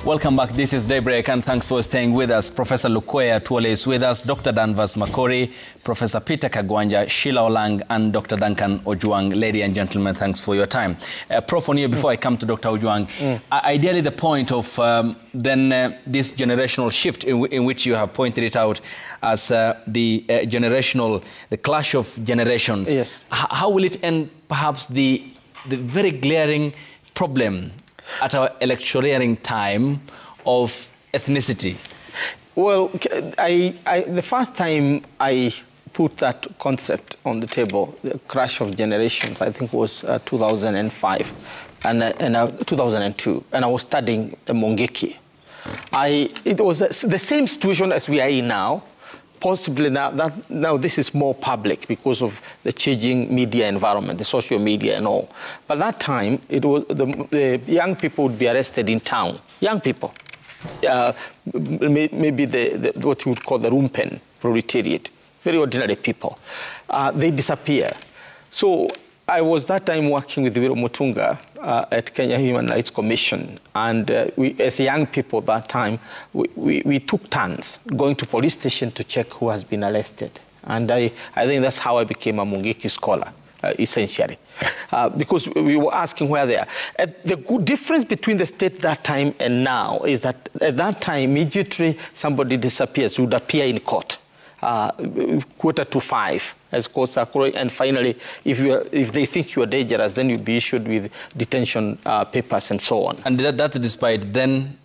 Welcome back. This is Daybreak, and thanks for staying with us. Professor Lukwea Tuole is with us, Dr. Danvas Makori, Professor Peter Kagwanja, Sheila Olang, and Dr. Duncan Ojwang. Ladies and gentlemen, thanks for your time. Prof, on you, before I come to Dr. Ojwang, ideally the point of this generational shift in which you have pointed it out as the clash of generations. Yes. How will it end, perhaps, the very glaring problem at our electioneering time of ethnicity? Well, the first time I put that concept on the table, the crash of generations, I think was 2005 and 2002, and I was studying Mungiki. It was the same situation as we are in now. Possibly now this is more public because of the changing media environment, the social media and all. But that time, it was the young people would be arrested in town. Young people, maybe what you would call the lumpen proletariat, very ordinary people. They disappear. So I was that time working with Viro Mutunga at Kenya Human Rights Commission, and we, as young people that time, we took turns going to police station to check who has been arrested. And I think that's how I became a Mungiki scholar, essentially, because we were asking where they are. The good difference between the state that time and now is that at that time, immediately somebody disappears, would appear in court. 4:45 as courts are calling, and finally, if they think you are dangerous, then you'll be issued with detention papers and so on. And that's despite then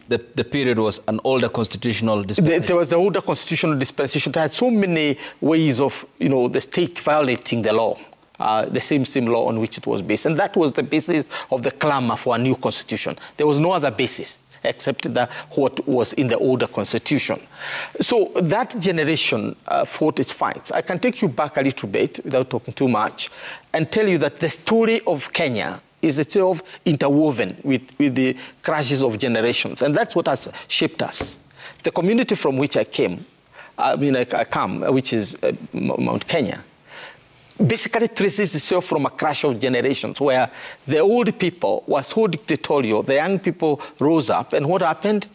the period was an older constitutional dispensation. There was an older constitutional dispensation that had so many ways of, the state violating the law. The same law on which it was based. And that was the basis of the clamor for a new constitution. There was no other basis except what was in the older constitution. So that generation fought its fights. I can take you back a little bit without talking too much and tell you that the story of Kenya is itself interwoven with the crashes of generations. And that's what has shaped us. The community from which I come, which is Mount Kenya, basically traces itself from a crash of generations where the old people were so dictatorial, the young people rose up, and what happened?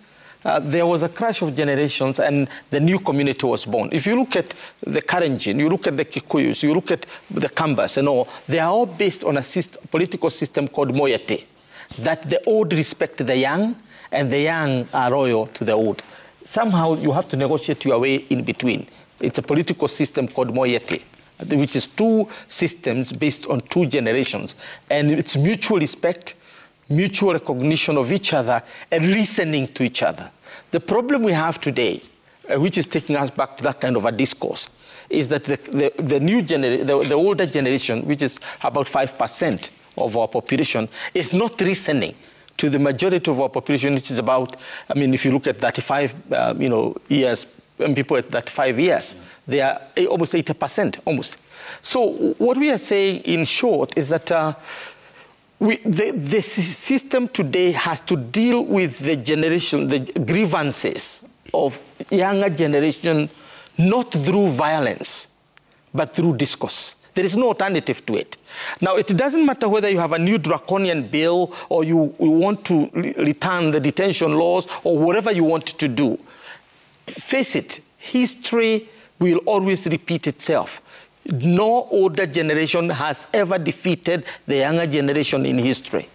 There was a crash of generations and the new community was born. If you look at the Karenjin, you look at the Kikuyus, you look at the Kambas and all, they are all based on a political system called moiety, that the old respect the young and the young are loyal to the old. Somehow you have to negotiate your way in between. It's a political system called moiety, which is two systems based on two generations. And it's mutual respect, mutual recognition of each other, and listening to each other. The problem we have today, which is taking us back to that kind of a discourse, is that the older generation, which is about 5% of our population, is not listening to the majority of our population, which is about, if you look at 35 years, and people at that 5 years, they are almost 80%, almost. So what we are saying, in short, is that the system today has to deal with the grievances of younger generation, not through violence, but through discourse. There is no alternative to it. Now, it doesn't matter whether you have a new draconian bill or you want to return the detention laws or whatever you want to do. Face it, history will always repeat itself. No older generation has ever defeated the younger generation in history.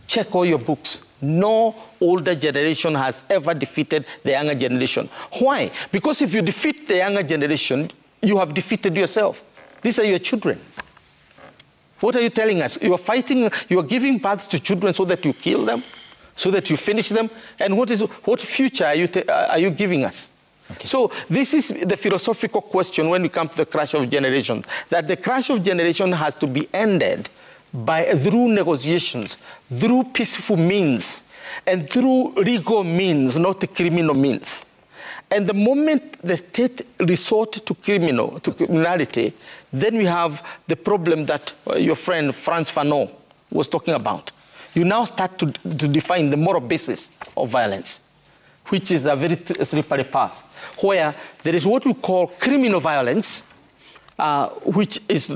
Check all your books. No older generation has ever defeated the younger generation. Why? Because if you defeat the younger generation, you have defeated yourself. These are your children. What are you telling us? You are fighting, you are giving birth to children so that you kill them? So that you finish them? And what future are you giving us? Okay. So this is the philosophical question when we come to the crash of generations, that the crash of generation has to be ended through negotiations, through peaceful means, and through legal means, not the criminal means. And the moment the state resorts to criminality, then we have the problem that your friend Frantz Fanon was talking about. You now start to define the moral basis of violence, which is a very slippery path, where there is what we call criminal violence, which is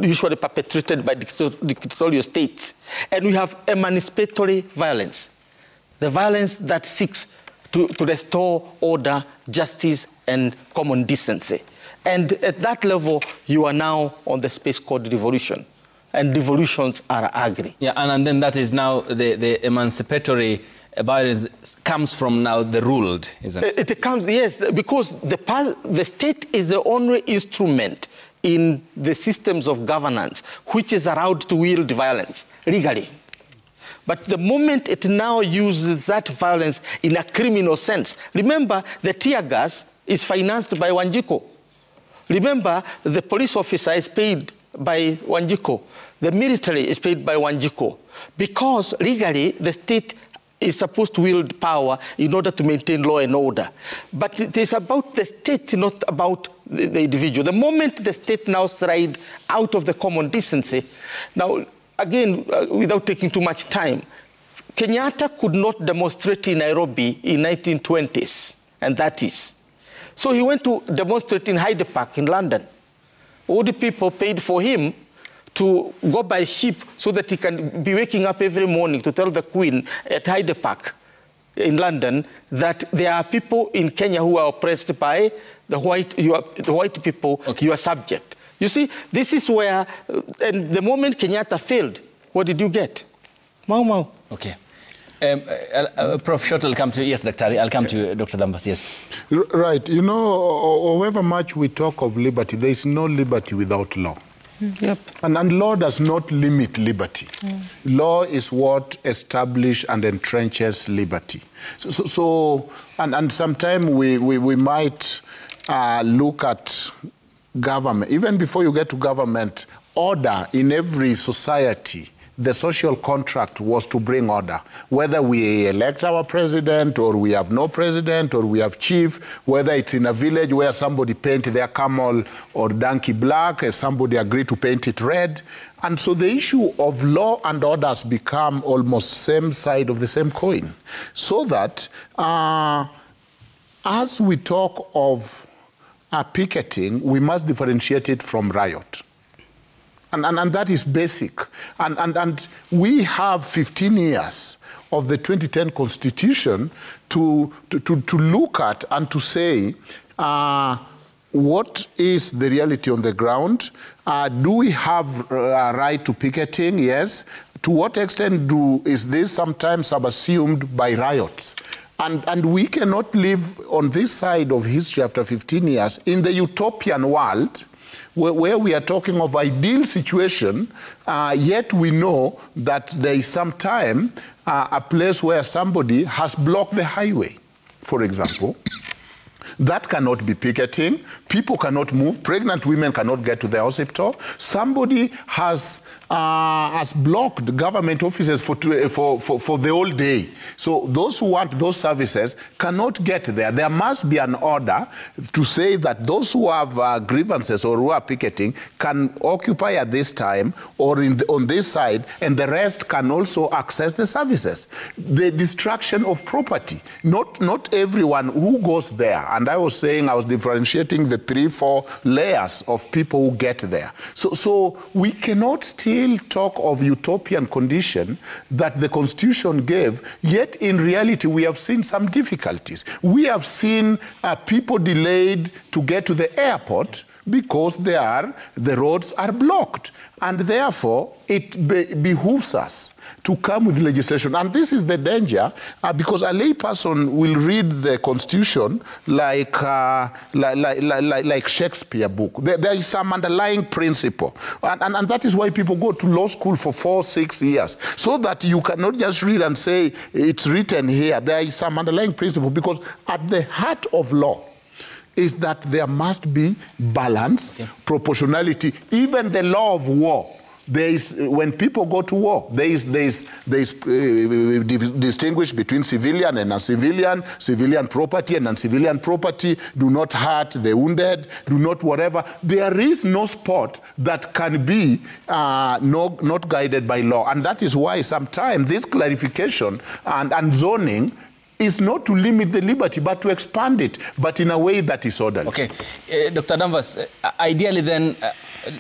usually perpetrated by dictatorial states, and we have emancipatory violence. the violence that seeks to restore order, justice, and common decency. And at that level, you are now on the space called revolution. And revolutions are ugly. Yeah, and then that is now the emancipatory violence comes from now the ruled, isn't it? It comes, yes, because the state is the only instrument in the systems of governance which is allowed to wield violence legally. But the moment it now uses that violence in a criminal sense, remember the tear gas is financed by Wanjiku. Remember the police officer is paid by Wanjiku. The military is paid by Wanjiku. Because legally the state is supposed to wield power in order to maintain law and order. But it is about the state, not about the individual. The moment the state now strides out of the common decency, now, again, without taking too much time, Kenyatta could not demonstrate in Nairobi in 1920s and 30s. So he went to demonstrate in Hyde Park in London. All the people paid for him to go by ship so that he can be waking up every morning to tell the Queen at Hyde Park in London that there are people in Kenya who are oppressed by the white people, okay. You are subject. You see, this is where, and the moment Kenyatta failed, what did you get? Mau Mau. Okay. Prof. Short, I'll come to you. Yes, Dr. I'll come to you, Dr. Danvas. Yes. Right. You know, however much we talk of liberty, there is no liberty without law. Yep. And law does not limit liberty. Law is what establishes and entrenches liberty. And sometimes we might look at government. Even before you get to government, order in every society, the social contract was to bring order. Whether we elect our president, or we have no president, or we have chief, whether it's in a village where somebody painted their camel or donkey black, and somebody agreed to paint it red. And so the issue of law and order has become almost same side of the same coin. So that as we talk of picketing, we must differentiate it from riot. And that is basic. And we have 15 years of the 2010 Constitution to look at and to say, what is the reality on the ground? Do we have a right to picketing? Yes. To what extent is this sometimes subsumed by riots? And we cannot live on this side of history after 15 years in the utopian world where we are talking of ideal situation, yet we know that there is some time a place where somebody has blocked the highway, for example. That cannot be picketing. People cannot move. Pregnant women cannot get to the hospital. Somebody has blocked government offices for the whole day. So those who want those services cannot get there. There must be an order to say that those who have grievances or who are picketing can occupy at this time or on this side, and the rest can also access the services. The destruction of property. Not everyone who goes there. And I was saying, I was differentiating the 3-4 layers of people who get there. So we cannot still talk of utopian condition that the Constitution gave, yet in reality we have seen some difficulties. We have seen people delayed to get to the airport because the roads are blocked. And therefore, it behooves us to come with legislation. And this is the danger, because a lay person will read the Constitution like Shakespeare book. There is some underlying principle. And that is why people go to law school for 4-6 years, so that you cannot just read and say, it's written here. There is some underlying principle, because at the heart of law is that there must be balance, proportionality, even the law of war. When people go to war, there is distinguish between civilian and non-civilian, civilian property and non-civilian property, do not hurt the wounded, do not whatever. There is no sport that can be not guided by law. And that is why sometimes this clarification and zoning is not to limit the liberty, but to expand it, but in a way that is orderly. Okay. Dr. Danvas, ideally then,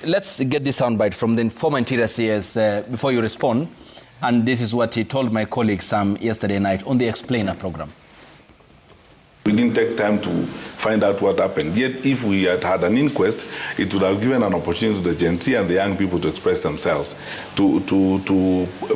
let's get this soundbite from the former Interior CS before you respond. And this is what he told my colleague Sam yesterday night on the Explainer program. We didn't take time to find out what happened. Yet, if we had had an inquest, it would have given an opportunity to the Gen Z and the young people to express themselves, to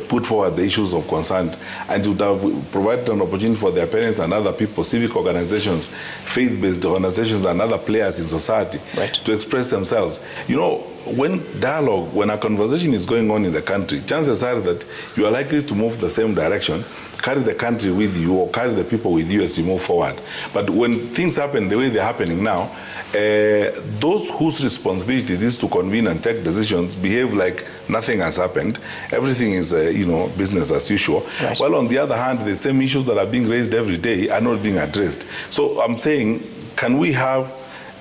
put forward the issues of concern, and it would have provided an opportunity for their parents and other people, civic organizations, faith-based organizations, and other players in society to express themselves. You know, when dialogue, when a conversation is going on in the country, chances are that you are likely to move the same direction, carry the country with you, or carry the people with you as you move forward. But when things happen the way they're happening now, those whose responsibility it is to convene and take decisions behave like nothing has happened. Everything is, you know, business as usual. Right. While on the other hand, the same issues that are being raised every day are not being addressed. So I'm saying, can we have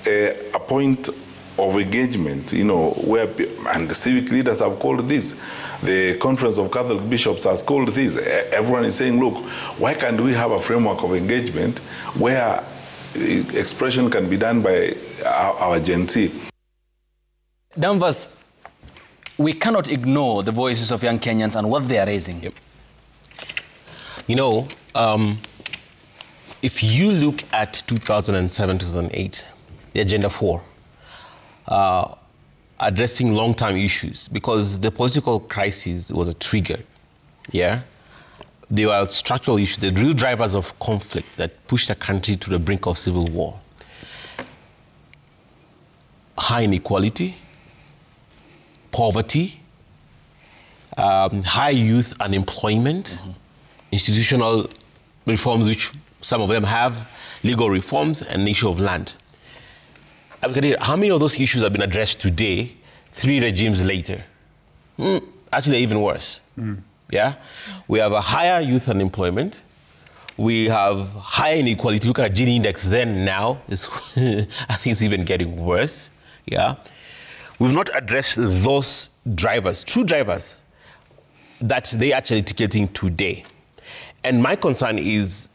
a point of engagement, you know, where, and the civic leaders have called this, the Conference of Catholic Bishops has called this. Everyone is saying, look, why can't we have a framework of engagement where expression can be done by our Gen Z? Danvers, we cannot ignore the voices of young Kenyans and what they are raising. Yep. You know, if you look at 2007-2008, the Agenda 4, addressing long-term issues, because the political crisis was a trigger, yeah? There were structural issues, the real drivers of conflict that pushed the country to the brink of civil war. High inequality, poverty, high youth unemployment, institutional reforms, which some of them have, legal reforms, and the issue of land. How many of those issues have been addressed today, 3 regimes later? Actually, even worse. Yeah? We have a higher youth unemployment. We have higher inequality. Look at the Gini index then, now. I think it's even getting worse. Yeah? We've not addressed those drivers, true drivers, that they are actually articulating today. And my concern is,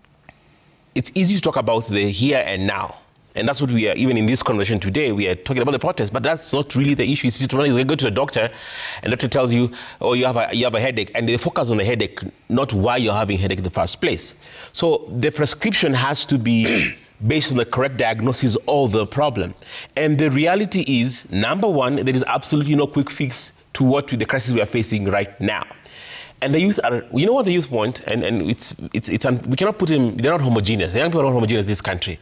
it's easy to talk about the here and now. And that's what we are, even in this conversation today, we are talking about the protest, but that's not really the issue. It's when you go to the doctor, and the doctor tells you, oh, you have a headache, and they focus on the headache, not why you're having a headache in the first place. So the prescription has to be based on the correct diagnosis of the problem. And the reality is, number one, there is absolutely no quick fix to the crisis we are facing right now. And the youth are, you know what the youth want, and we cannot put them, they're not homogeneous. The young people are not homogeneous in this country.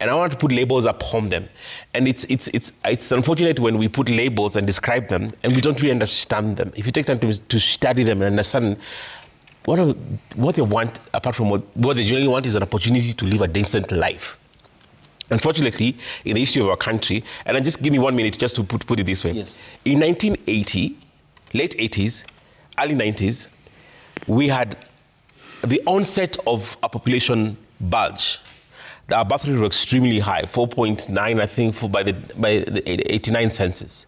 And I want to put labels upon them. And it's unfortunate when we put labels and describe them, and we don't really understand them. If you take time to study them and understand what they want, apart from what they generally want is an opportunity to live a decent life. Unfortunately, in the history of our country, and just give me 1 minute just to put it this way. Yes. In 1980, late 80s, early 90s, we had the onset of a population bulge. Our birth rate was extremely high, 4.9, I think, by the 89 census.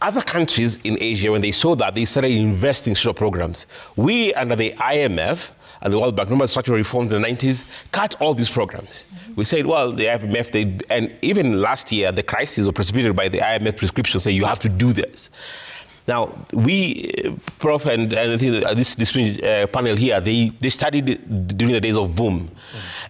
Other countries in Asia, when they saw that, they started investing in social programs. We, under the IMF and the World Bank, remember structural reforms in the 90s, cut all these programs. We said, well, the IMF, and even last year, the crisis was precipitated by the IMF prescription saying you have to do this. Now, we, Prof, and this panel here, they studied during the days of boom.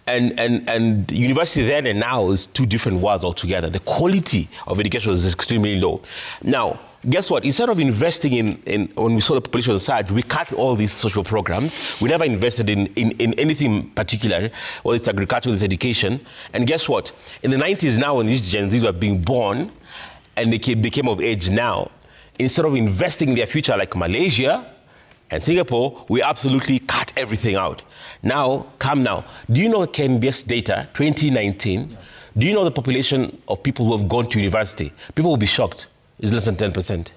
And university then and now is 2 different worlds altogether. The quality of education is extremely low. Now, guess what? Instead of investing in when we saw the population surge, we cut all these social programs. We never invested in anything particular, whether it's agriculture, whether it's education. And guess what? In the 90s now, when these Gen Zs were being born, and they came of age now, instead of investing in their future like Malaysia and Singapore, we absolutely cut everything out. Now, come now. Do you know KNBS data, 2019? Yeah. Do you know the population of people who have gone to university? People will be shocked. It's less than 10%.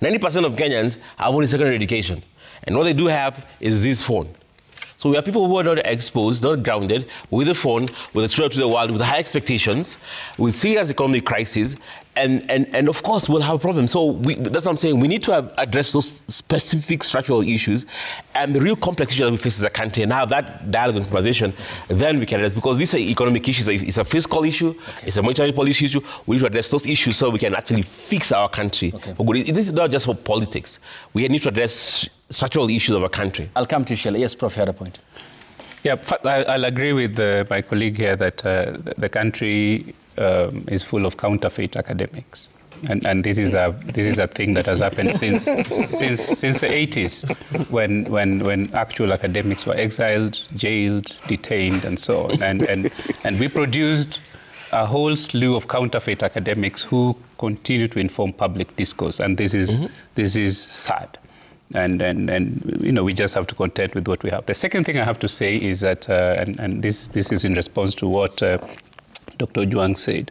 90% of Kenyans have only secondary education. And what they do have is this phone. So we have people who are not exposed, not grounded, with a phone, with a trail to the world, with high expectations, with serious economic crisis, And of course, we'll have a problem. So that's what I'm saying. We need to address those specific structural issues and the real complex issues that we face as a country, and have that dialogue and conversation. Then we can address, because these are economic issues. It's a fiscal issue. Okay. It's a monetary policy issue. We need to address those issues so we can actually fix our country. Okay. This is not just for politics. We need to address structural issues of our country. I'll come to Sheila. Yes, Prof, you had a point. Yeah, I'll agree with my colleague here that the country is full of counterfeit academics, and this is a thing that has happened since the 80s, when actual academics were exiled, jailed, detained, and so on, and we produced a whole slew of counterfeit academics who continue to inform public discourse, and this is sad. And you know, we just have to contend with what we have. The second thing I have to say is that, and this is in response to what Dr. Ojwang said,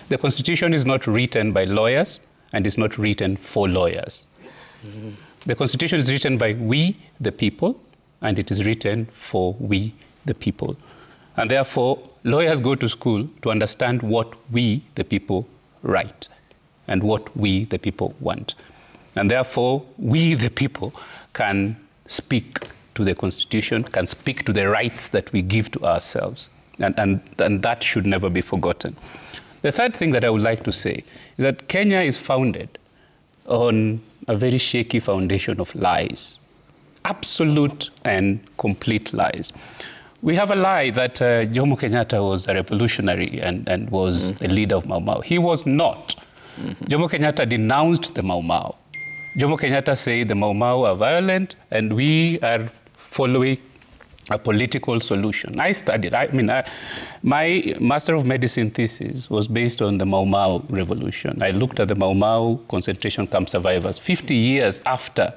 the Constitution is not written by lawyers and is not written for lawyers. Mm-hmm. The Constitution is written by we, the people, and it is written for we, the people. And therefore, lawyers go to school to understand what we, the people, write and what we, the people, want. And therefore, we, the people, can speak to the Constitution, can speak to the rights that we give to ourselves. And that should never be forgotten. The third thing that I would like to say is that Kenya is founded on a very shaky foundation of lies, absolute and complete lies. We have a lie that Jomo Kenyatta was a revolutionary and was the leader of Mau Mau. He was not. Jomo Kenyatta denounced the Mau Mau. Jomo Kenyatta said the Mau Mau are violent and we are following a political solution. I studied, my Master of Medicine thesis was based on the Mau Mau revolution. I looked at the Mau Mau concentration camp survivors 50 years after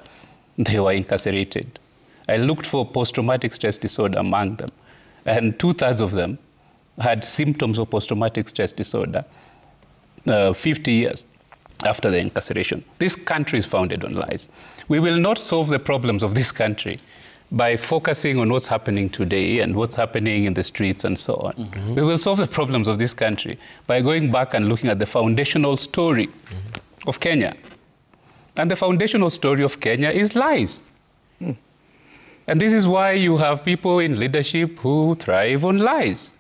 they were incarcerated. I looked for post-traumatic stress disorder among them, and 2/3 of them had symptoms of post-traumatic stress disorder 50 years after the incarceration. This country is founded on lies. We will not solve the problems of this country by focusing on what's happening today and what's happening in the streets and so on. Mm-hmm. We will solve the problems of this country by going back and looking at the foundational story of Kenya. And the foundational story of Kenya is lies. And this is why you have people in leadership who thrive on lies.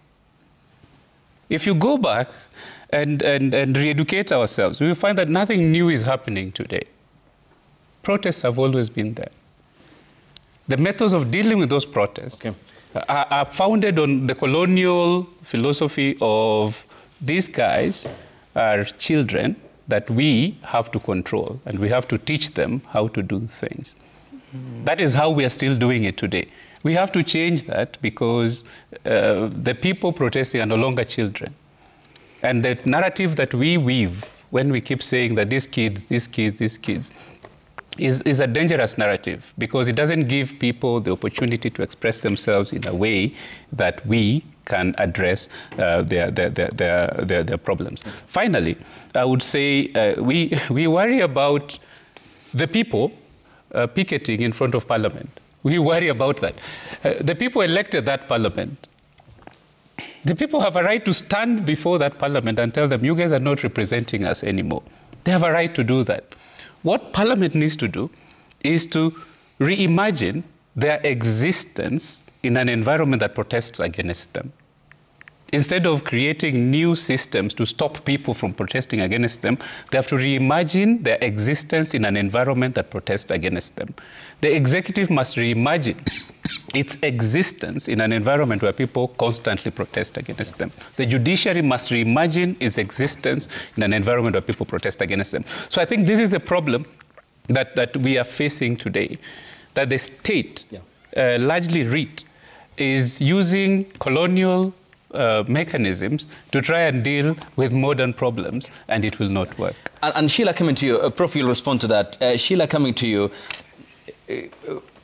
If you go back and re-educate ourselves, we will find that nothing new is happening today. Protests have always been there. The methods of dealing with those protests are founded on the colonial philosophy of these guys are children that we have to control, and we have to teach them how to do things. That is how we are still doing it today. We have to change that because the people protesting are no longer children. And the narrative that we weave when we keep saying that these kids, is a dangerous narrative because it doesn't give people the opportunity to express themselves in a way that we can address their problems. Finally, I would say we worry about the people picketing in front of Parliament. We worry about that. The people elected that Parliament. The people have a right to stand before that Parliament and tell them, you guys are not representing us anymore. They have a right to do that. What Parliament needs to do is to reimagine their existence in an environment that protests against them. Instead of creating new systems to stop people from protesting against them, they have to reimagine their existence in an environment that protests against them. The executive must reimagine its existence in an environment where people constantly protest against them. The judiciary must reimagine its existence in an environment where people protest against them. So I think this is the problem that we are facing today, that the state, largely REIT, is using colonial mechanisms to try and deal with modern problems, and it will not work. And Sheila, coming to you, Prof, you'll respond to that. Sheila, coming to you,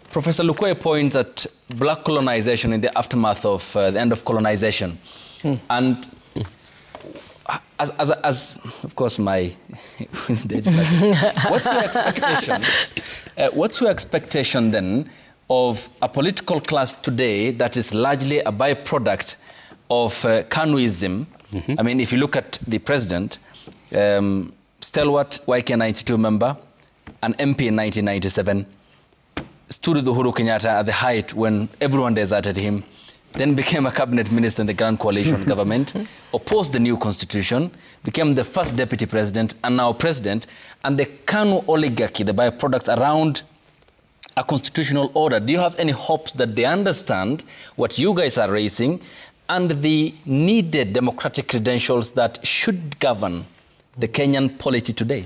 Professor Lukoye points at black colonization in the aftermath of the end of colonization. And as of course, what's your expectation then of a political class today that is largely a byproduct of Kanuism? I mean, if you look at the president, stalwart YK92 member, an MP in 1997, stood with Uhuru Kenyatta at the height when everyone deserted him, then became a cabinet minister in the Grand Coalition government, opposed the new constitution, became the first deputy president and now president, and the Kanu oligarchy, the byproduct around a constitutional order. Do you have any hopes that they understand what you guys are raising and the needed democratic credentials that should govern the Kenyan polity today?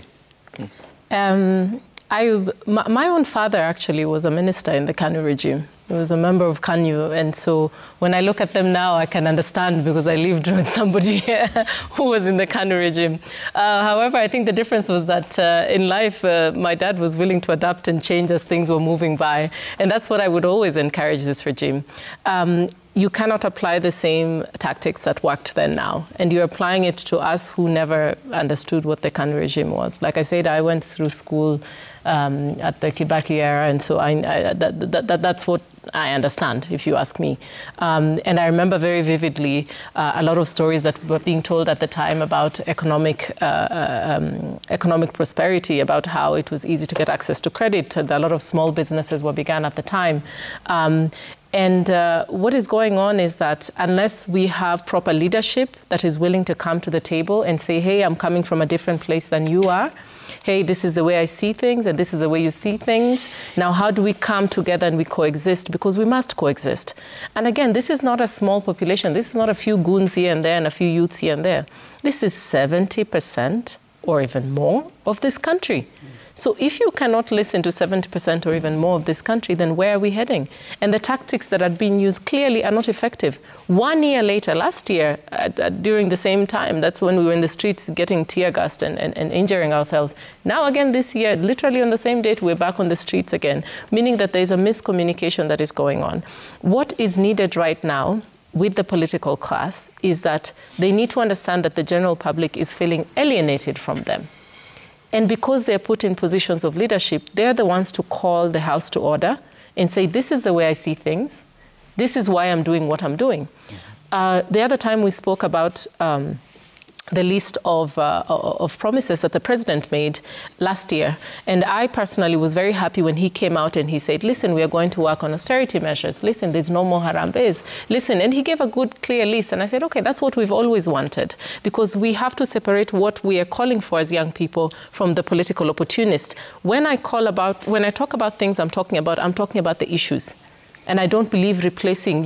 My own father actually was a minister in the KANU regime. He was a member of KANU, and so when I look at them now, I can understand because I lived with somebody who was in the KANU regime. However, I think the difference was that in life, my dad was willing to adapt and change as things were moving by, and that's what I would always encourage this regime. You cannot apply the same tactics that worked then now, and you're applying it to us who never understood what the KANU regime was. Like I said, I went through school at the Kibaki era, and so that's what I understand, if you ask me. And I remember very vividly a lot of stories that were being told at the time about economic prosperity, about how it was easy to get access to credit. A lot of small businesses were began at the time. And what is going on is that unless we have proper leadership that is willing to come to the table and say, hey, I'm coming from a different place than you are. Hey, this is the way I see things, and this is the way you see things. Now, how do we come together and we coexist? Because we must coexist. And again, this is not a small population. This is not a few goons here and there and a few youths here and there. This is 70% or even more of this country. So if you cannot listen to 70% or even more of this country, then where are we heading? And the tactics that are being used clearly are not effective. 1 year later, last year, during the same time, that's when we were in the streets getting tear gassed and injuring ourselves. Now again this year, literally on the same date, we're back on the streets again, meaning that there's a miscommunication that is going on. What is needed right now with the political class is that they need to understand that the general public is feeling alienated from them. And because they're put in positions of leadership, they're the ones to call the house to order and say, this is the way I see things. This is why I'm doing what I'm doing. The other time we spoke about the list of promises that the president made last year. And I personally was very happy when he came out and he said, listen, we are going to work on austerity measures. Listen, there's no more harambes. Listen, and he gave a good, clear list. And I said, okay, that's what we've always wanted, because we have to separate what we are calling for as young people from the political opportunist. When I talk about things I'm talking about the issues. And I don't believe replacing,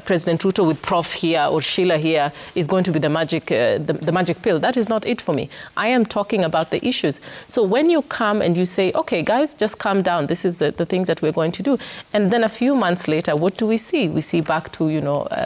President Ruto with Prof here or Sheila here is going to be the magic pill. That is not it for me. I am talking about the issues. So when you come and you say, okay, guys, just calm down. This is the things that we're going to do. And then a few months later, what do we see? We see back to,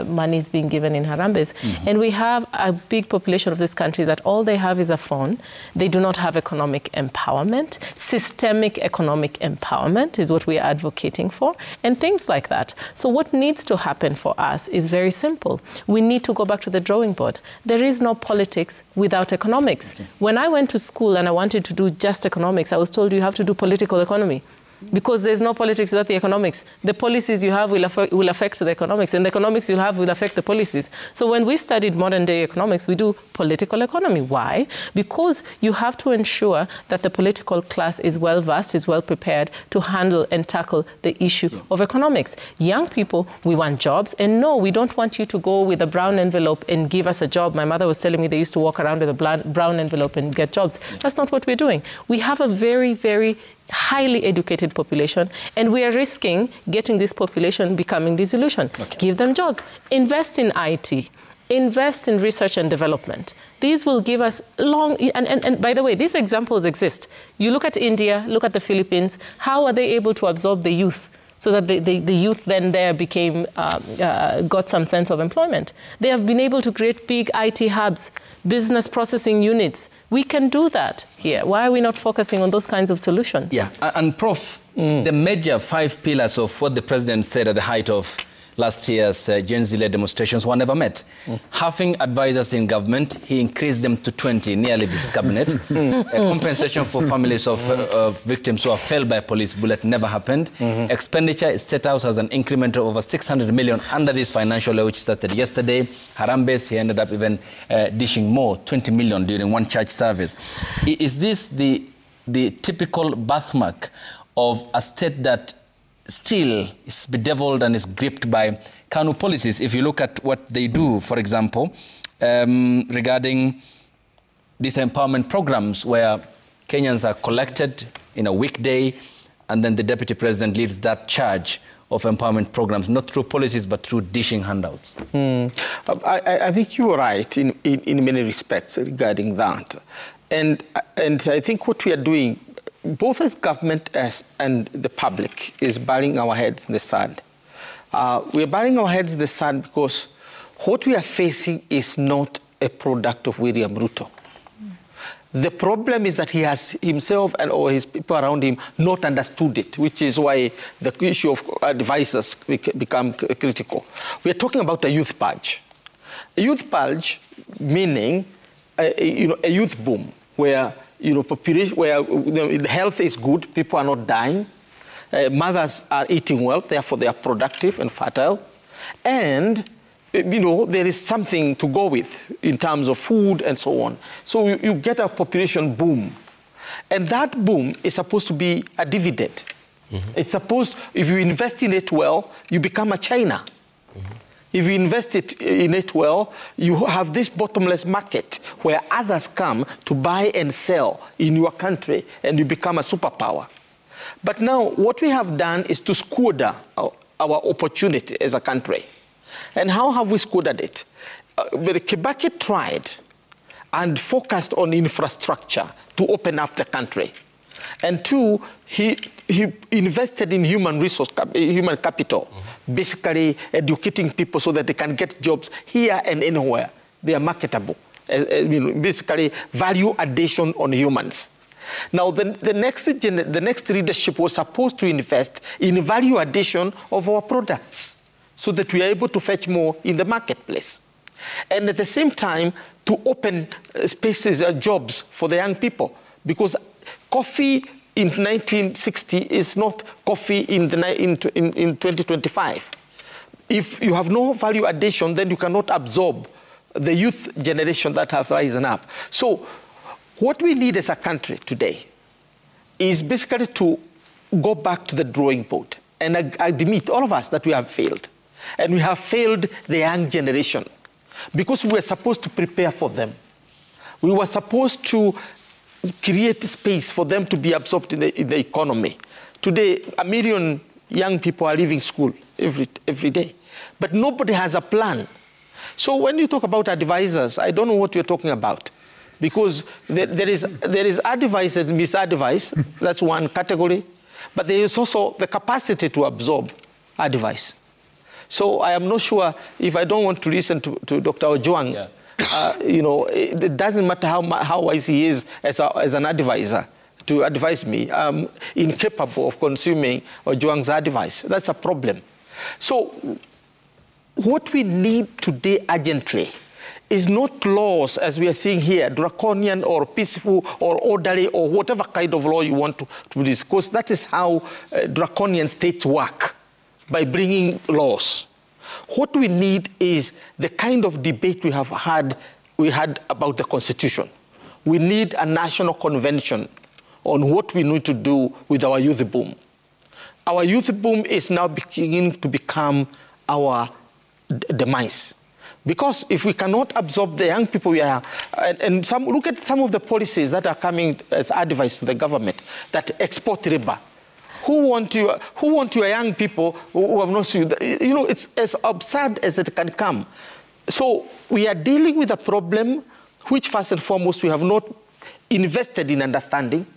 monies being given in harambes. Mm-hmm. And we have a big population of this country that all they have is a phone. They do not have economic empowerment. Systemic economic empowerment is what we are advocating for. And things like that. So what needs to happen for us is very simple. We need to go back to the drawing board. There is no politics without economics. Okay. When I went to school and I wanted to do just economics, I was told you have to do political economy. Because there's no politics without the economics. The policies you have will affect the economics, and the economics you have will affect the policies. So when we studied modern day economics, we do political economy. Why? Because you have to ensure that the political class is well versed, is well prepared to handle and tackle the issue of economics. Young people, we want jobs, and no, we don't want you to go with a brown envelope and give us a job. My mother was telling me they used to walk around with a brown envelope and get jobs. That's not what we're doing. We have a very, very highly educated population, and we are risking getting this population becoming disillusioned. Okay. Give them jobs. Invest in IT. Invest in research and development. These will give us and by the way, these examples exist. You look at India, look at the Philippines. How are they able to absorb the youth? So that the youth then there got some sense of employment. They have been able to create big IT hubs, business processing units. We can do that here. Why are we not focusing on those kinds of solutions? Yeah, and Prof, the major 5 pillars of what the president said at the height of last year's Gen Z-led demonstrations were never met. Having advisors in government, he increased them to 20, nearly his cabinet. Compensation for families of victims who are felled by police bullet never happened. Expenditure is set out as an increment of over 600 million under this financial law, which started yesterday. Harambes, he ended up even dishing more, 20 million during one church service. Is this the typical birthmark of a state that still is bedeviled and is gripped by KANU policies? If you look at what they do, for example, regarding these empowerment programs where Kenyans are collected in a weekday and then the deputy president leads that charge of empowerment programs, not through policies, but through dishing handouts. I think you are right in many respects regarding that. And I think what we are doing, both as government and the public, is burying our heads in the sand. We are burying our heads in the sand because what we are facing is not a product of William Ruto. The problem is that he has himself or his people around him not understood it, which is why the issue of advisors become critical. We are talking about a youth purge. A youth purge meaning a youth boom where population, where health is good, people are not dying, mothers are eating well, therefore they are productive and fertile, and there is something to go with in terms of food and so on. So you get a population boom. And that boom is supposed to be a dividend. It's supposed, if you invest in it well, you become a China. If you invest in it well, you have this bottomless market where others come to buy and sell in your country and you become a superpower. But now what we have done is to squander our opportunity as a country. And how have we squandered it? Kibaki tried and focused on infrastructure to open up the country. And two, he invested in human capital, basically educating people so that they can get jobs here and anywhere. They are marketable. Basically, value addition on humans. Now, the next leadership was supposed to invest in value addition of our products, so that we are able to fetch more in the marketplace. And at the same time, to open spaces, jobs for the young people. Because coffee in 1960 is not coffee in 2025. If you have no value addition, then you cannot absorb the youth generation that have risen up. So what we need as a country today is basically to go back to the drawing board and admit, all of us, that we have failed. And we have failed the young generation because we were supposed to prepare for them. We were supposed to create space for them to be absorbed in the economy. Today, 1 million young people are leaving school every day, but nobody has a plan. So when you talk about advisors, I don't know what you're talking about, because there is advice and misadvice. That's one category, but there is also the capacity to absorb advice. So I am not sure, if I don't want to listen to Dr. Ojwang, it doesn't matter how wise he is as an advisor to advise me. I'm incapable of consuming Ojwang's advice. That's a problem. So what we need today urgently is not laws, as we are seeing here, draconian or peaceful or orderly or whatever kind of law you want to discuss. That is how draconian states work, by bringing laws. What we need is the kind of debate we had about the Constitution. We need a national convention on what we need to do with our youth boom. Our youth boom is now beginning to become our demise. Because if we cannot absorb the young people we are, and look at some of the policies that are coming as advice to the government that export labor. Who want your young people who have not seen? It's as absurd as it can come. So we are dealing with a problem which, first and foremost, we have not invested in understanding.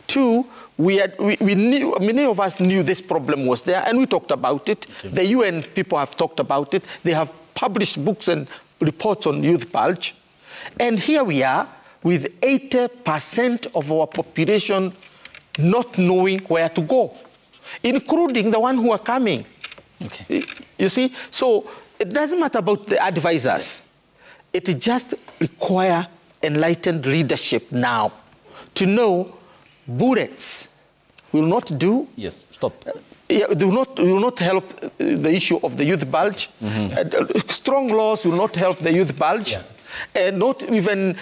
Two, we knew, many of us knew this problem was there, and we talked about it. Okay. The UN people have talked about it. They have published books and reports on youth purge. And here we are with 80% of our population not knowing where to go, including the ones who are coming. Okay. You see? So it doesn't matter about the advisors. It just requires enlightened leadership now to know bullets will not do. Yes, stop. Will not help the issue of the youth bulge. Strong laws will not help the youth bulge. Not even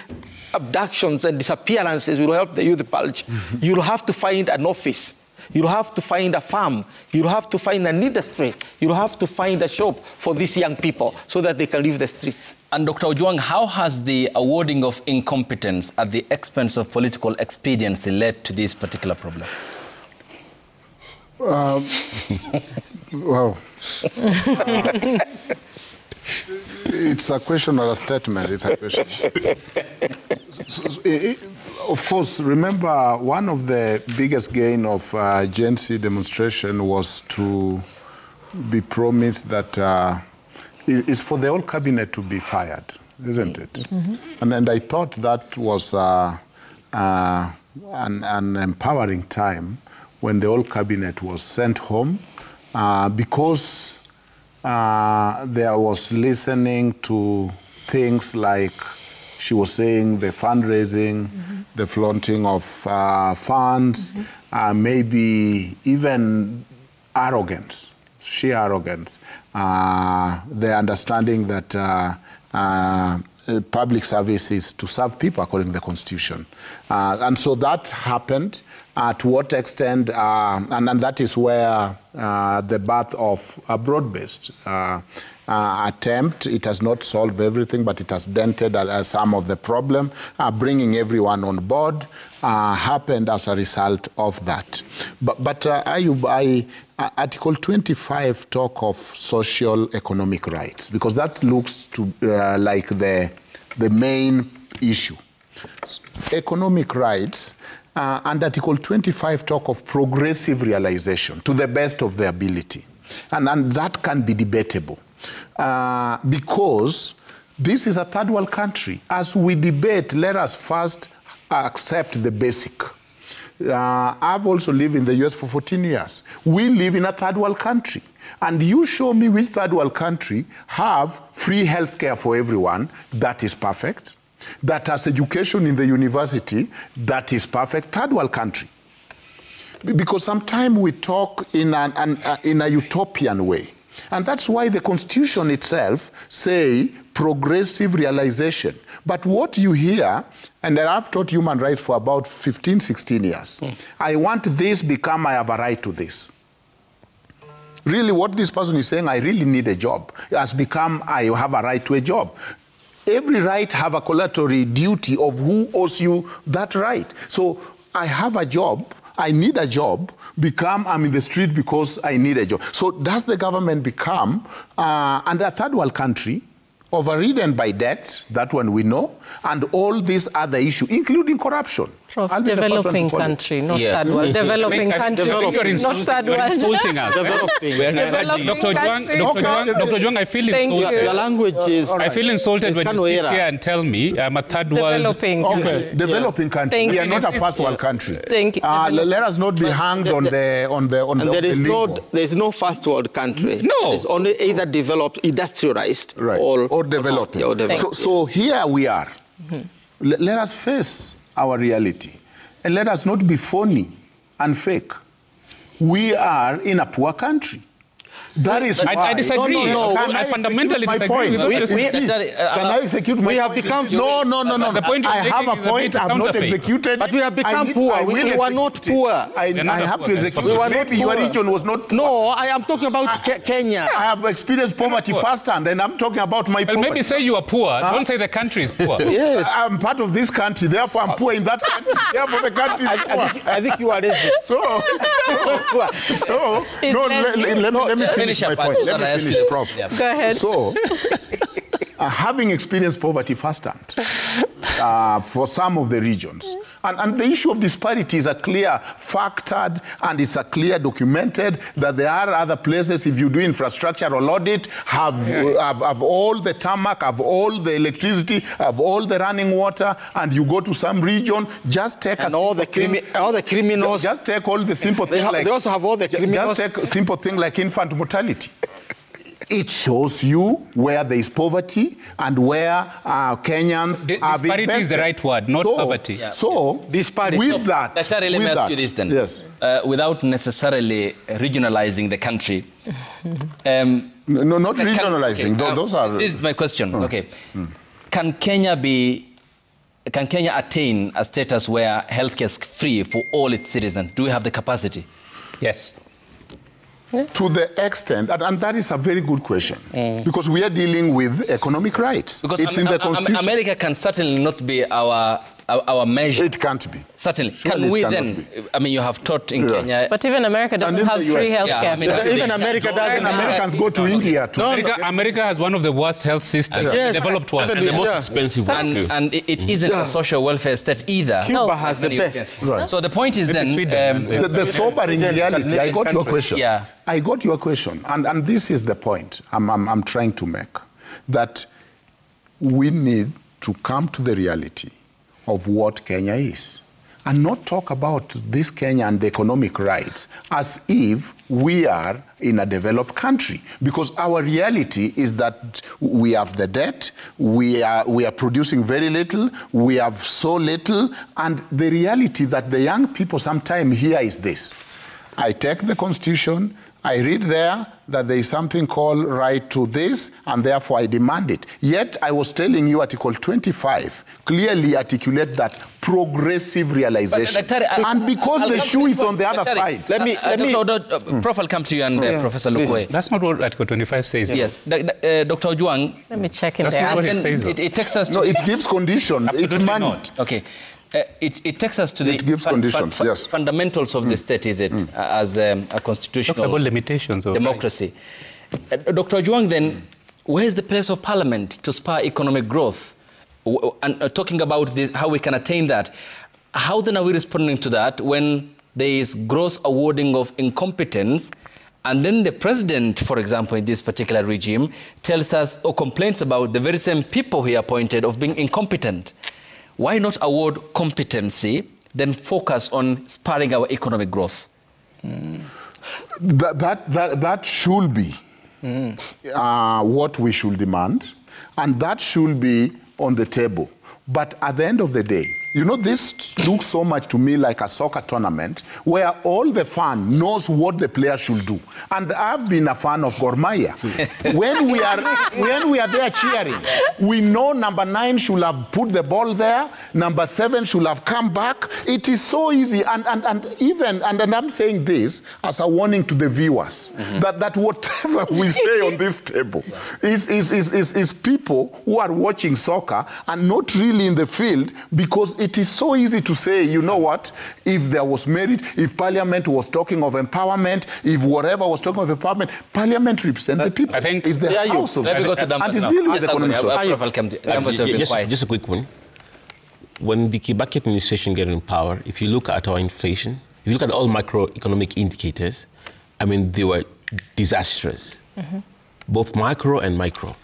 abductions and disappearances will help the youth bulge. You'll have to find an office. You'll have to find a farm. You'll have to find an industry. You'll have to find a shop for these young people so that they can leave the streets. And Dr. Ojwang, how has the awarding of incompetence at the expense of political expediency led to this particular problem? Well, it's a question or a statement. It's a question. Of course, remember, one of the biggest gain of Gen Z demonstration was to be promised that it's for the whole cabinet to be fired, isn't it? And I thought that was an empowering time when the whole cabinet was sent home because there was listening to things like she was saying the fundraising, the flaunting of funds, maybe even arrogance, sheer arrogance, the understanding that public service is to serve people according to the Constitution. And so that happened. To what extent, and that is where the birth of a broad-based attempt, it has not solved everything, but it has dented some of the problem. Bringing everyone on board happened as a result of that. But Article 25 talk of social economic rights, because that looks to like the main issue. Economic rights, and Article 25 talk of progressive realization to the best of their ability. And that can be debatable because this is a third world country. As we debate, let us first accept the basic. I've also lived in the US for 14 years. We live in a third world country. And you show me which third world country have free health care for everyone, that is perfect. That has education in the university, that is perfect. Third world country. Because sometimes we talk in a utopian way. And that's why the Constitution itself say progressive realization. But what you hear, and I've taught human rights for about 15, 16 years. I want this, become I have a right to this. Really what this person is saying, I really need a job, has become I have a right to a job. Every right have a collateral duty of who owes you that right. So I have a job, I need a job, become I'm in the street because I need a job. So does the government become, under a third world country, overridden by debt, that one we know, and all these other issues, including corruption. Developing country, not third world. Developing country, not third world. You're insulting us. Dr. Ojwang, I feel insulted. The language is... I feel insulted when you sit here and tell me I'm a third world... Developing country. Okay, developing country. We are not a first world country. Thank you. Let us not be hanged on the there is no first world country. No. It's only either developed, industrialized, right, or developing. So here we are. Let us face our reality. And let us not be phony and fake. We are in a poor country. That is why... I disagree. No, I fundamentally disagree with what you're saying. Can I execute my point? We have become... No. The point I have a point I have not executed. But we have become poor. We were not poor. I have to execute it. Maybe your region was not poor. No, I am talking about Kenya. I have experienced poverty firsthand, and I'm talking about my poverty. Well, maybe say you are poor. Don't say the country is poor. Yes. I'm part of this country, therefore I'm poor in that country. Therefore the country is poor. I think you are racist. Let me finish my point. Let me finish, Prof. Go ahead. So, having experienced poverty firsthand for some of the regions, and the issue of disparity is a clear factored and it's a clear documented that there are other places, if you do infrastructural audit, have all the tarmac, have all the electricity, have all the running water, and you go to some region, just take all the criminals. Just take all the simple things like... They also have all the criminals. Just take a simple thing like infant mortality. It shows you where there is poverty and where Kenyans have invested. Disparity is the right word, not poverty. Yeah. So, disparity. With that... Let me ask you this then. Yes. Without necessarily regionalizing the country. No, not regionalizing. Those are... This is my question. Okay. Can Kenya attain a status where healthcare is free for all its citizens? Do we have the capacity? Yes. To the extent, and that is a very good question, because we are dealing with economic rights. Because it's in the Constitution. America can certainly not be our measure. It can't be. Certainly. Surely can we then, I mean, you have taught in Kenya. But even America doesn't have free health care. Yeah, I mean, Even America doesn't. Americans go to India too. America has one of the worst health systems, developed one. And the most expensive one, too. And it isn't a social welfare state either. Cuba has the best. Right. So the point is then... the sobering reality, I got your question. Yeah. I got your question. And this is the point I'm trying to make. That we need to come to the reality of what Kenya is. And not talk about this Kenya and the economic rights as if we are in a developed country. Because our reality is that we have the debt, we are producing very little, we have so little, and the reality that the young people sometimes hear is this. I take the Constitution, I read there that there is something called right to this, and therefore I demand it. Yet I was telling you Article 25 clearly articulate that progressive realization. And because the shoe is on the other side. Prof, I'll come to you and Professor Lukwe. That's not what Article 25 says. Yes. Dr. Ojuang. Let me check in That's there. not what it says. It takes us to... No, it gives condition. It's money. Not. Okay. It takes us to it gives conditions, yes. fundamentals of the state, is it, as a constitutional talks about limitations of democracy. Dr. Ojuang, then, where is the place of Parliament to spur economic growth? And talking about this, how we can attain that, how then are we responding to that when there is gross awarding of incompetence, and then the president, for example, in this particular regime, tells us or complains about the very same people he appointed of being incompetent? Why not award competency, then focus on spurring our economic growth? That should be what we should demand, and that should be on the table. But at the end of the day, you know, this looks so much to me like a soccer tournament where all the fan knows what the player should do. And I've been a fan of Gor Mahia. When we are there cheering, we know number 9 should have put the ball there, number 7 should have come back. It is so easy. And I'm saying this as a warning to the viewers, that whatever we say on this table is people who are watching soccer and not really in the field, because it is so easy to say, you know what, if there was merit, if Parliament was talking of empowerment, if whatever was talking of empowerment, Parliament represents the people. I think it's the house of Let me go to and it's dealing with economics. Just a quick one. When the Kibaki administration got in power, if you look at our inflation, if you look at all macroeconomic indicators, I mean, they were disastrous, both macro and micro.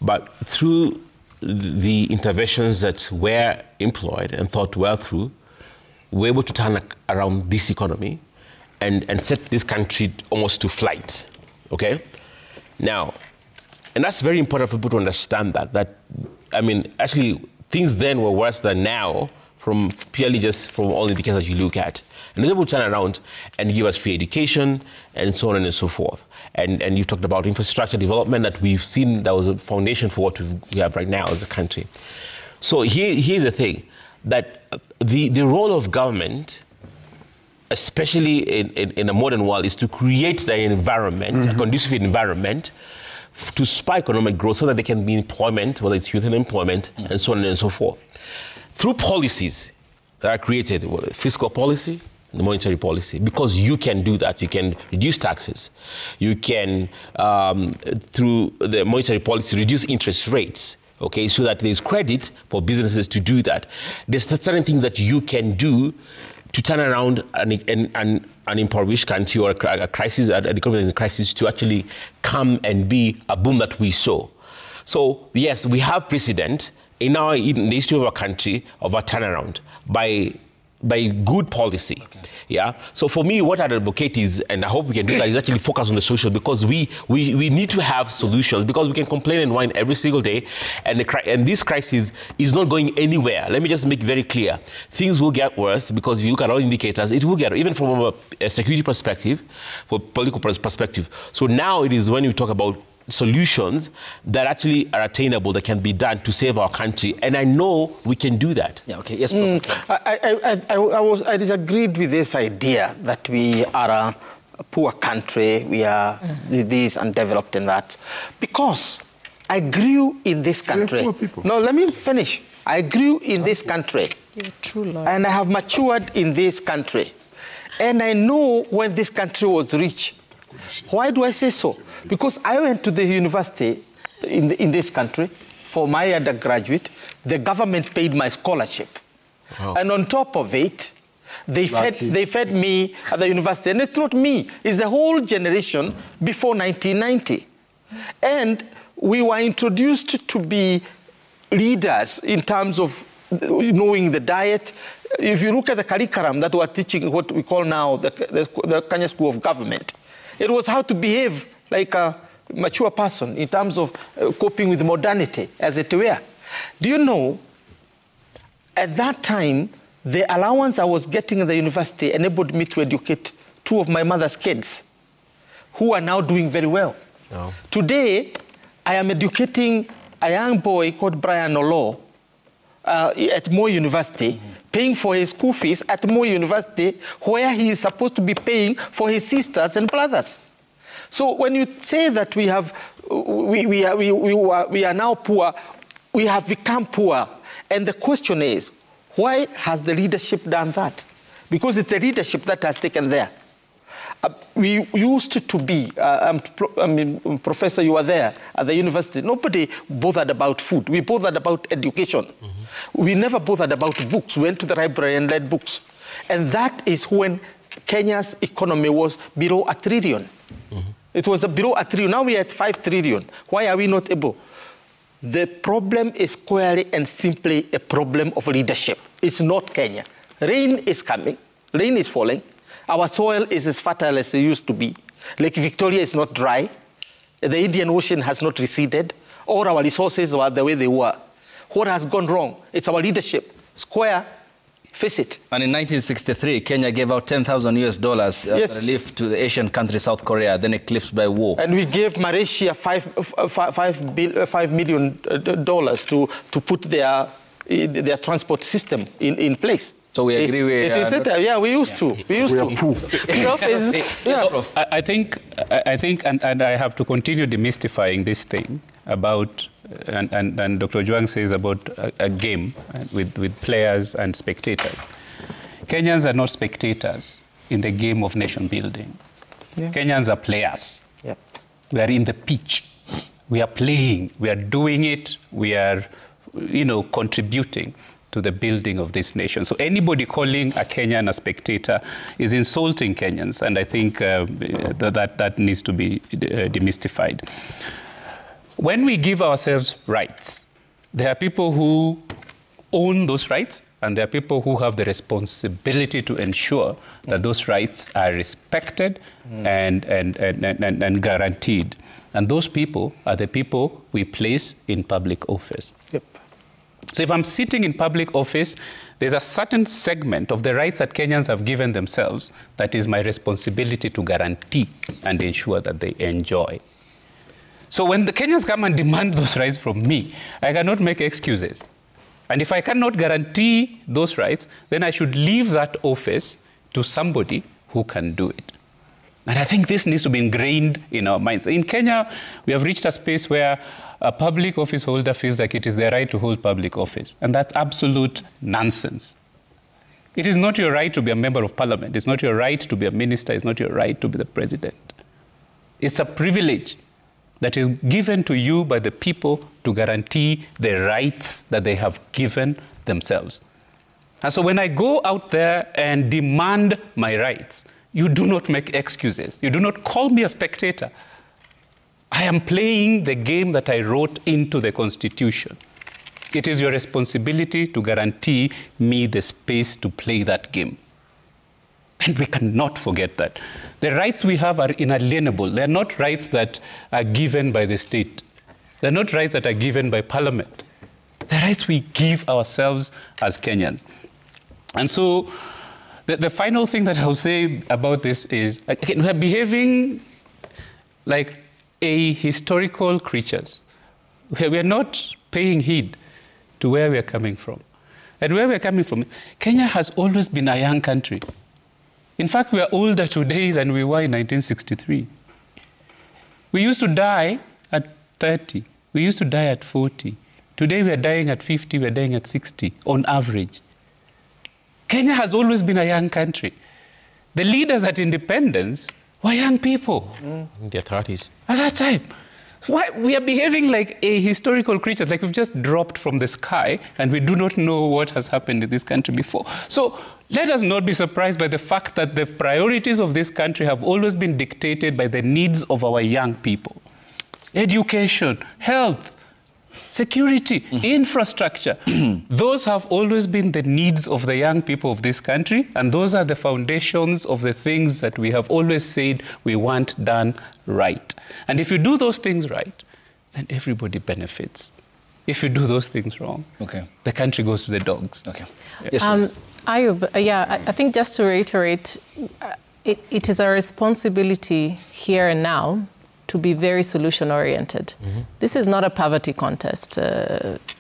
But through the interventions that were employed and thought well through, we were able to turn around this economy and set this country almost to flight, okay? Now, and that's very important for people to understand that I mean, actually, things then were worse than now from purely just from all the indicators that you look at. And they're able to turn around and give us free education and so on and so forth. And you talked about infrastructure development that we've seen that was a foundation for what we have right now as a country. So here's the thing, that the role of government, especially in a modern world, is to create the environment, a conducive environment to spur economic growth so that there can be employment, whether it's youth employment, and so on and so forth. Through policies that are created, fiscal policy, the monetary policy, because you can do that. You can reduce taxes. You can, through the monetary policy, reduce interest rates, okay, so that there's credit for businesses to do that. There's certain things that you can do to turn around an impoverished country or a crisis, an economic crisis, to actually come and be a boom that we saw. So, yes, we have precedent in the history of our country of a turnaround by by good policy. Okay. Yeah. So for me, what I'd advocate is, and I hope we can do that, is actually focus on the social, because we need to have solutions, because we can complain and whine every single day, and this crisis is not going anywhere. Let me just make very clear. Things will get worse, because if you look at all indicators, it will get, even from a security perspective, from a political perspective. So now it is when you talk about solutions that actually are attainable, that can be done to save our country, and I know we can do that. Yeah. Okay. Yes, Professor. I disagreed with this idea that we are a poor country, we are this undeveloped and that, because I grew in this country. No, let me finish. I grew in this country, and I have matured in this country, and I know when this country was rich. Why do I say so? Because I went to the university in this country for my undergraduate. The government paid my scholarship. Wow. And on top of it, they fed me at the university. And it's not me, it's the whole generation before 1990. And we were introduced to be leaders in terms of knowing the diet. If you look at the curriculum that we're teaching, what we call now the Kenya School of Government, it was how to behave like a mature person in terms of coping with modernity, as it were. Do you know, at that time, the allowance I was getting at the university enabled me to educate 2 of my mother's kids, who are now doing very well. Oh. Today, I am educating a young boy called Brian Olo at Moi University, paying for his school fees at Moi University, where he is supposed to be paying for his sisters and brothers. So when you say that we are now poor, we have become poor, and the question is, why has the leadership done that? Because it's the leadership that has taken there. We used to be, Professor, you were there at the university. Nobody bothered about food. We bothered about education. We never bothered about books. We went to the library and read books. And that is when Kenya's economy was below $1 trillion. It was below $1 trillion. Now we are at 5 trillion. Why are we not able? The problem is squarely and simply a problem of leadership. It's not Kenya. Rain is coming. Rain is falling. Our soil is as fertile as it used to be. Lake Victoria is not dry. The Indian Ocean has not receded. All our resources are the way they were. What has gone wrong? It's our leadership. Square, face it. And in 1963, Kenya gave out $10,000 as relief to the Asian country South Korea, then eclipsed by war. And we gave Malaysia $5 million to put their transport system in place. So we agree with... Yeah, we used to. We used to. I think, and I have to continue demystifying this thing about, and Dr. Ojwang says about a game with players and spectators. Kenyans are not spectators in the game of nation building. Yeah. Kenyans are players. Yep. We are in the pitch. We are playing. We are doing it. We are, contributing to the building of this nation. So anybody calling a Kenyan a spectator is insulting Kenyans, and I think that needs to be demystified. When we give ourselves rights, there are people who own those rights, and there are people who have the responsibility to ensure that those rights are respected and guaranteed. And those people are the people we place in public office. Yep. So if I'm sitting in public office, there's a certain segment of the rights that Kenyans have given themselves that is my responsibility to guarantee and ensure that they enjoy. So when the Kenyans come and demand those rights from me, I cannot make excuses. And if I cannot guarantee those rights, then I should leave that office to somebody who can do it. And I think this needs to be ingrained in our minds. In Kenya, we have reached a space where a public office holder feels like it is their right to hold public office. And that's absolute nonsense. It is not your right to be a member of parliament. It's not your right to be a minister. It's not your right to be the president. It's a privilege that is given to you by the people to guarantee the rights that they have given themselves. And so when I go out there and demand my rights, you do not make excuses. You do not call me a spectator. I am playing the game that I wrote into the Constitution. It is your responsibility to guarantee me the space to play that game. And we cannot forget that. The rights we have are inalienable. They're not rights that are given by the state. They're not rights that are given by parliament. They're rights we give ourselves as Kenyans. And so the final thing that I'll say about this is, we're behaving like a historical creatures. We're not paying heed to where we're coming from. And where we're coming from, Kenya has always been a young country. In fact, we are older today than we were in 1963. We used to die at 30. We used to die at 40. Today we are dying at 50, we're dying at 60 on average. Kenya has always been a young country. The leaders at independence were young people. In their 30s. At that time. Why? We are behaving like a historical creature, like we've just dropped from the sky and we do not know what has happened in this country before. So let us not be surprised by the fact that the priorities of this country have always been dictated by the needs of our young people. Education, health, security, infrastructure. Those have always been the needs of the young people of this country, and those are the foundations of the things that we have always said we want done right. And if you do those things right, then everybody benefits. If you do those things wrong, the country goes to the dogs. Yes, Ayub, I think just to reiterate, it is our responsibility here and now to be very solution-oriented. This is not a poverty contest,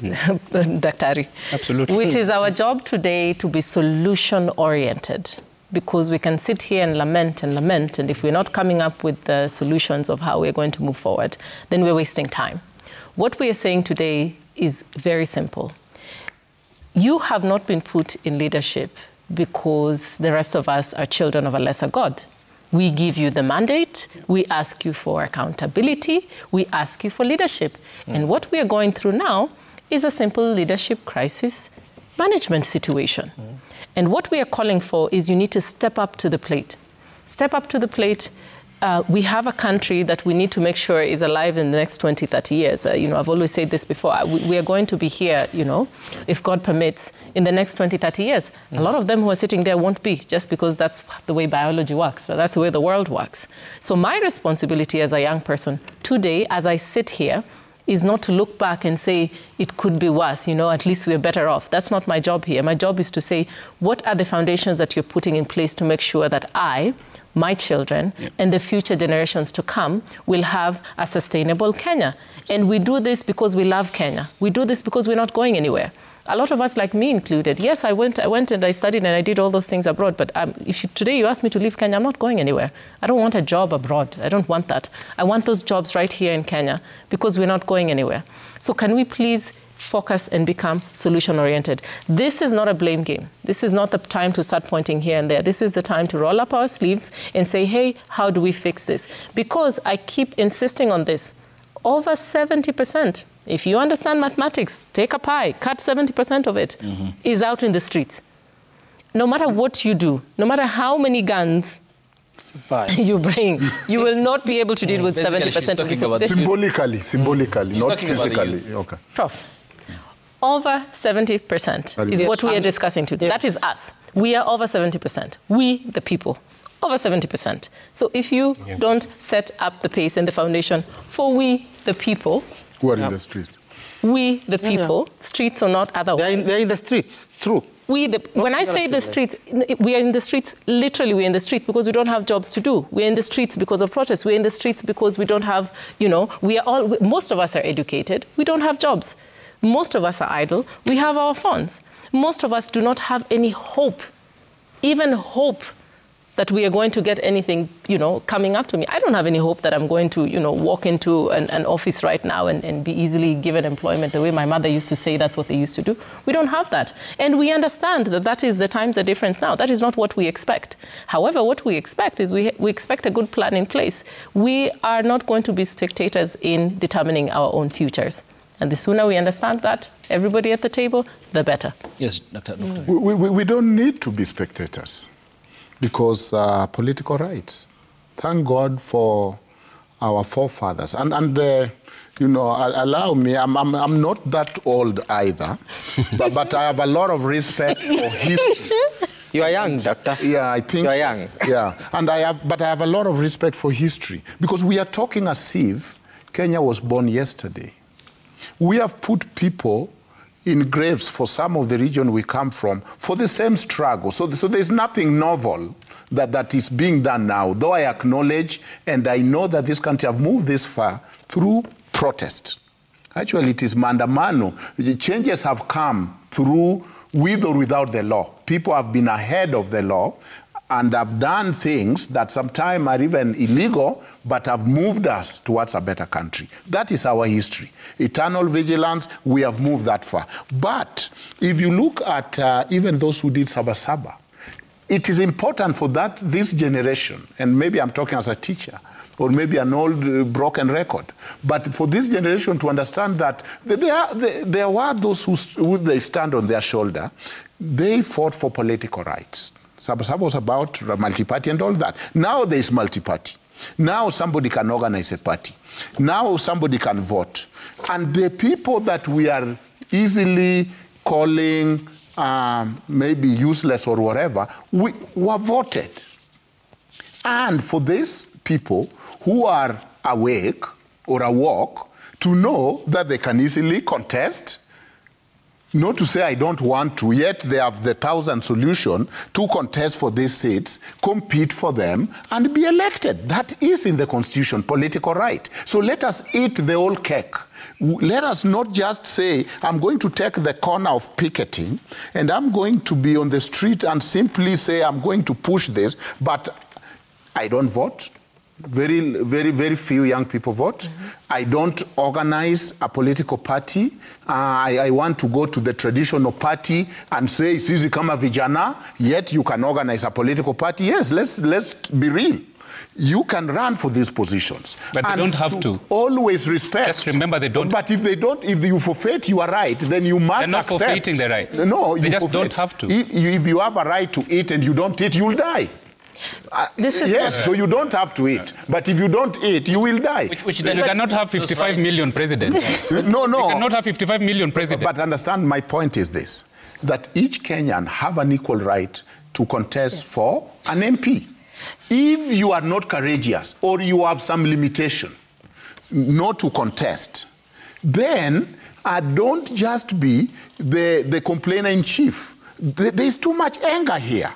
Daktari. Absolutely. Which is our job today, to be solution-oriented, because we can sit here and lament, and if we're not coming up with the solutions of how we're going to move forward, then we're wasting time. What we are saying today is very simple. You have not been put in leadership because the rest of us are children of a lesser God. We give you the mandate, we ask you for accountability, we ask you for leadership. And what we are going through now is a simple leadership crisis management situation. And what we are calling for is you need to step up to the plate. Step up to the plate. We have a country that we need to make sure is alive in the next 20, 30 years. I've always said this before. We are going to be here, if God permits, in the next 20, 30 years. A lot of them who are sitting there won't be, just because that's the way biology works. So that's the way the world works. So my responsibility as a young person today, as I sit here, is not to look back and say, it could be worse, at least we're better off. That's not my job here. My job is to say, what are the foundations that you're putting in place to make sure that my children, and the future generations to come will have a sustainable Kenya. And we do this because we love Kenya. We do this because we're not going anywhere. A lot of us, like me included, yes, I went and I studied and I did all those things abroad, but today you ask me to leave Kenya, I'm not going anywhere. I don't want a job abroad. I don't want that. I want those jobs right here in Kenya because we're not going anywhere. So can we please focus and become solution-oriented? This is not a blame game. This is not the time to start pointing here and there. This is the time to roll up our sleeves and say, hey, how do we fix this? Because I keep insisting on this. Over 70%, if you understand mathematics, take a pie, cut 70% of it, is out in the streets. No matter what you do, no matter how many guns you bring, you will not be able to deal with 70% of it. Symbolically, not physically. Okay. Prof. Over 70% is what we are discussing today. That is us. We are over 70%. We, the people, over 70%. So if you don't set up the pace and the foundation for we, the people. Who are in the street? We, the people. Streets or not otherwise. They're in the streets. It's true. When I say the streets, we are in the streets, literally we're in the streets because we don't have jobs to do. We're in the streets because of protests. We're in the streets because we don't have, most of us are educated. We don't have jobs. Most of us are idle. We have our phones. Most of us do not have any hope, even hope that we are going to get anything, coming up to me. I don't have any hope that I'm going to, walk into an office right now and be easily given employment the way my mother used to say that's what they used to do. We don't have that. And we understand that the times are different now. That is not what we expect. However, what we expect is we expect a good plan in place. We are not going to be spectators in determining our own futures. And the sooner we understand that, everybody at the table, the better. Yes, Dr. We don't need to be spectators because political rights. Thank God for our forefathers. And You know, allow me, I'm not that old either, but I have a lot of respect for history. You are young, Doctor. Yeah, I think you are young. Yeah, and I have a lot of respect for history because we are talking as if Kenya was born yesterday. We have put people in graves for some of the region we come from for the same struggle. So there's nothing novel that is being done now, though I acknowledge and I know that this country have moved this far through protest. Actually, it is mandamano. The changes have come through with or without the law. People have been ahead of the law and have done things that sometimes are even illegal, but have moved us towards a better country. That is our history. Eternal vigilance, we have moved that far. But if you look at even those who did Saba Saba, it is important for this generation, and maybe I'm talking as a teacher, or maybe an old broken record, but for this generation to understand that there were those who they stand on their shoulder, they fought for political rights. Saba Saba was about multi-party and all that. Now there is multi-party. Now somebody can organize a party. Now somebody can vote. And the people that we are easily calling maybe useless or whatever, were voted. And for these people who are awake or awoke to know that they can easily contest, not to say I don't want to, yet they have the 1,000 solution to contest for these seats, compete for them, and be elected. That is in the Constitution, political right. So let us eat the whole cake. Let us not just say, I'm going to take the corner of picketing, and I'm going to be on the street and simply say, I'm going to push this, but I don't vote. Very, very, very few young people vote. Mm-hmm. I don't organize a political party. I want to go to the traditional party and say, sisi kama vijana, yet you can organize a political party. Yes, let's be real. You can run for these positions. But they don't have to. Always respect. Just remember they don't. But if you forfeit your right, then you must accept. They're not forfeiting their right. No, they just don't have to. If you have a right to eat and you don't eat, you'll die. Yes, so you don't have to eat. But if you don't eat, you will die. Which then you cannot have 55 million presidents. No. You cannot have 55 million presidents. But understand, my point is this, that each Kenyan have an equal right to contest for an MP. If you are not courageous or you have some limitation not to contest, then don't just be the complainer in chief. There's too much anger here.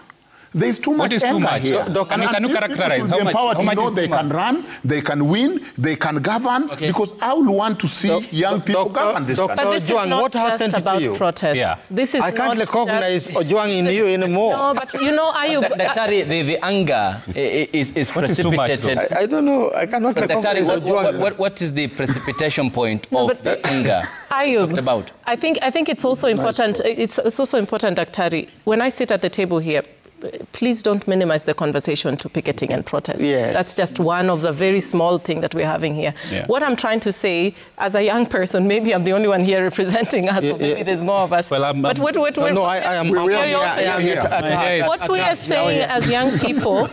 There's too much anger here. Can you characterize how much know they can run, they can win, they can govern, because I will want to see young people govern this country. But this is not what happened just about to you? protests. Yeah. This is I can't recognize Ojwang in you anymore. No, but you know, the anger is precipitated. I don't know. I cannot recognize Ojwang. What is the precipitation point of the anger talked about? I think it's also important. It's also important, Daktari. When I sit at the table here, please don't minimize the conversation to picketing and protest. Yes. That's just one of the very small thing that we're having here. Yeah. What I'm trying to say, as a young person, maybe I'm the only one here representing us, or maybe there's more of us. Well, I am. What we are saying as young people,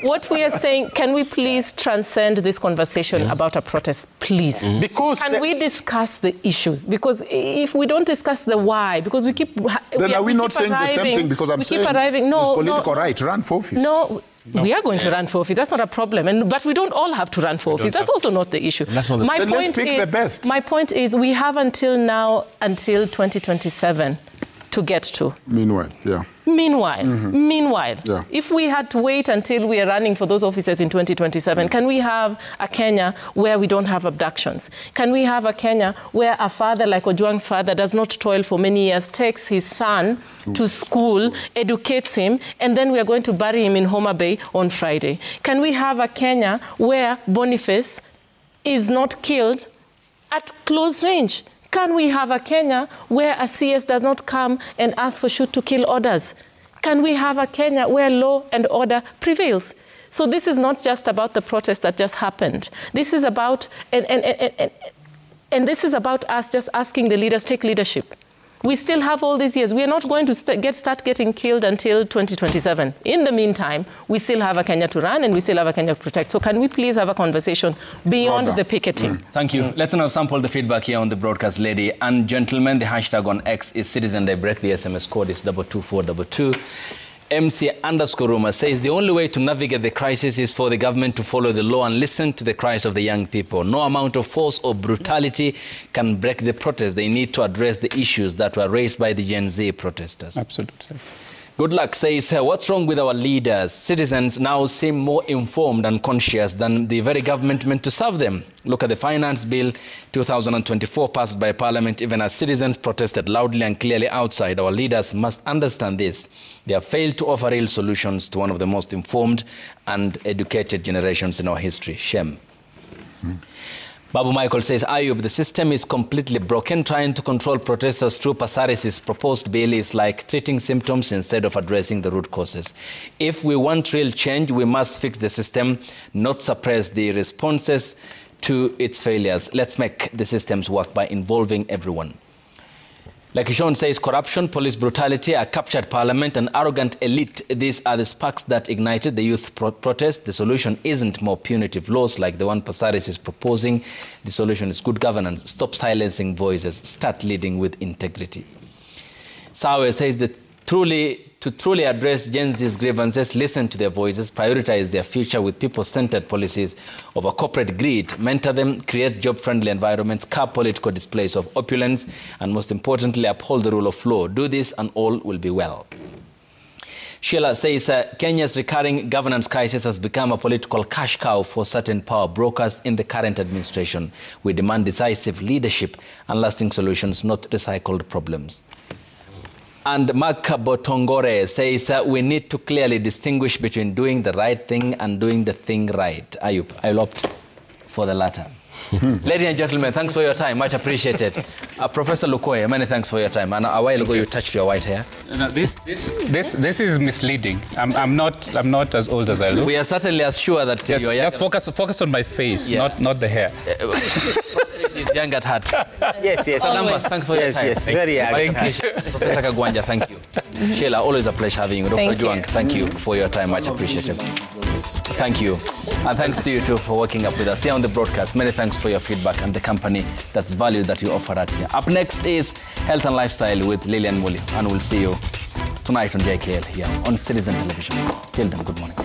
what we are saying, can we please transcend this conversation about a protest, please? Mm-hmm. Because can we discuss the issues? Because if we don't discuss the why, because we keep... Then are we not saying the same thing? Because I'm saying... Political right, run for office. No, we are going to run for office. That's not a problem. But we don't all have to run for office. That's also not the issue. My point is we have until now, until 2027 to get to. Meanwhile, if we had to wait until we are running for those offices in 2027, can we have a Kenya where we don't have abductions? Can we have a Kenya where a father like Ojwang's father does not toil for many years, takes his son to school, educates him, and then we are going to bury him in Homa Bay on Friday? Can we have a Kenya where Boniface is not killed at close range? Can we have a Kenya where a CS does not come and ask for shoot-to-kill orders? Can we have a Kenya where law and order prevails? So this is not just about the protest that just happened. This is about, and this is about us just asking the leaders, take leadership. We still have all these years. We are not going to start getting killed until 2027. In the meantime, we still have a Kenya to run and we still have a Kenya to protect. So can we please have a conversation beyond the picketing? Thank you. Let's now sample the feedback here on the broadcast, lady and gentlemen. The hashtag on X is Citizen Daybreak. The SMS code is 22422. MC_Rumor says the only way to navigate the crisis is for the government to follow the law and listen to the cries of the young people. No amount of force or brutality can break the protest. They need to address the issues that were raised by the Gen Z protesters. Absolutely. Good luck says, what's wrong with our leaders? Citizens now seem more informed and conscious than the very government meant to serve them. Look at the Finance Bill 2024 passed by Parliament. Even as citizens protested loudly and clearly outside, our leaders must understand this. They have failed to offer real solutions to one of the most informed and educated generations in our history. Shame. Babu Michael says, Ayub, the system is completely broken. Trying to control protesters through Pasaris' proposed bill is like treating symptoms instead of addressing the root causes. If we want real change, we must fix the system, not suppress the responses to its failures. Let's make the systems work by involving everyone. Like Sean says, corruption, police brutality, a captured parliament, an arrogant elite. These are the sparks that ignited the youth protest. The solution isn't more punitive laws like the one Pasaris is proposing. The solution is good governance. Stop silencing voices. Start leading with integrity. Sawe says that to truly address Gen Z's grievances, listen to their voices, prioritize their future with people-centered policies over corporate greed, mentor them, create job-friendly environments, curb political displays of opulence, and most importantly, uphold the rule of law. Do this and all will be well. Sheila says, Kenya's recurring governance crisis has become a political cash cow for certain power brokers in the current administration. We demand decisive leadership and lasting solutions, not recycled problems. And Mark Botongore says, we need to clearly distinguish between doing the right thing and doing the thing right. Ayub, I'll opt for the latter. Ladies and gentlemen, thanks for your time. Much appreciated. Professor Lukoya, many thanks for your time. And a while ago, you touched your white hair. No, this is misleading. I'm not as old as I look. We are certainly as sure that yes, you are young. Just focus on my face, not the hair. He's young at heart. Yes. Numbers, thanks for your time. Yes, very young. Professor Kagwanja, thank you. Sheila, always a pleasure having you. Dr. Juang, thank you for your time. Much appreciated. Thank you. And thanks to you too for working up with us here on the broadcast. Many thanks for your feedback and the company that's value that you offer out here. Up next is Health and Lifestyle with Lillian Muli. And we'll see you tonight on JKL here on Citizen Television. Till then, good morning.